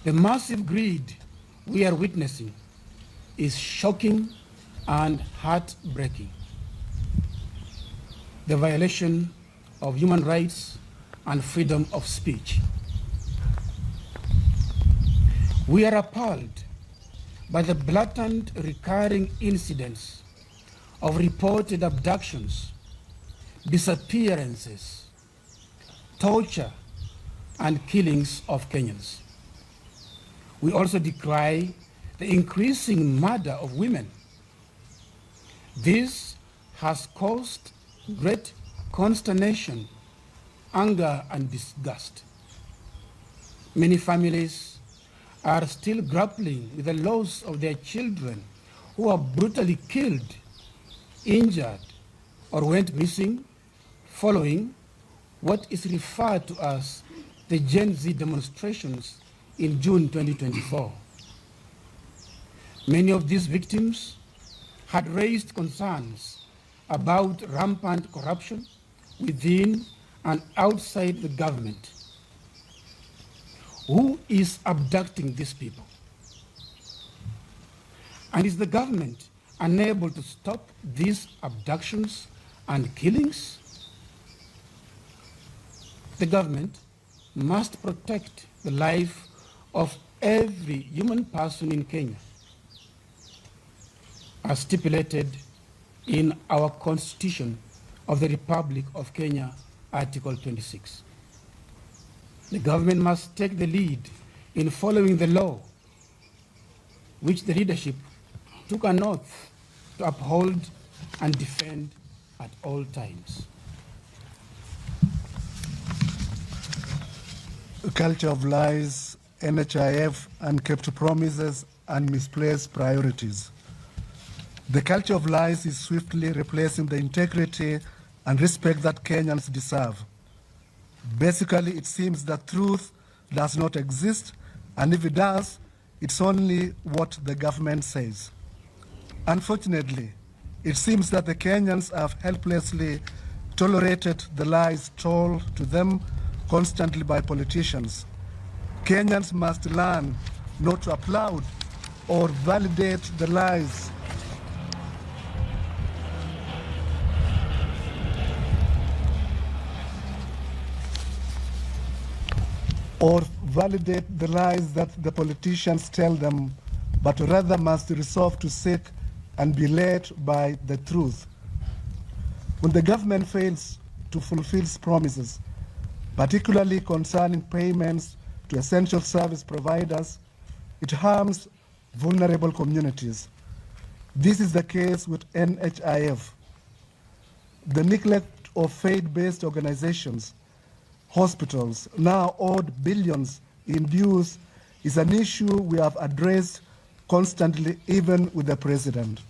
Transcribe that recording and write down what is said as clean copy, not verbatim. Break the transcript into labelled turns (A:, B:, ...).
A: The massive greed we are witnessing is shocking and heartbreaking. The violation of human rights and freedom of speech. We are appalled by the blatant recurring incidents of reported abductions, disappearances, torture, and killings of Kenyans. We also decry the increasing murder of women. This has caused great consternation, anger, and disgust. Many families are still grappling with the loss of their children who are brutally killed, injured, or went missing following what is referred to as the Gen Z demonstrations in June 2024. Many of these victims had raised concerns about rampant corruption within and outside the government. Who is abducting these people? And is the government unable to stop these abductions and killings? The government must protect the life of every human person in Kenya, as stipulated in our Constitution of the Republic of Kenya, Article 26. The government must take the lead in following the law, which the leadership took an oath to uphold and defend at all times.
B: A culture of lies, NHIF, unkept promises, and misplaced priorities. The culture of lies is swiftly replacing the integrity and respect that Kenyans deserve. Basically, it seems that truth does not exist, and if it does, it's only what the government says. Unfortunately, it seems that the Kenyans have helplessly tolerated the lies told to them constantly by politicians. Kenyans must learn not to applaud or validate the lies that the politicians tell them, but rather must resolve to seek and be led by the truth. When the government fails to fulfill its promises, particularly concerning payments to essential service providers, it harms vulnerable communities. This is the case with NHIF. The neglect of faith-based organizations, hospitals, now owed billions in dues, is an issue we have addressed constantly, even with the president.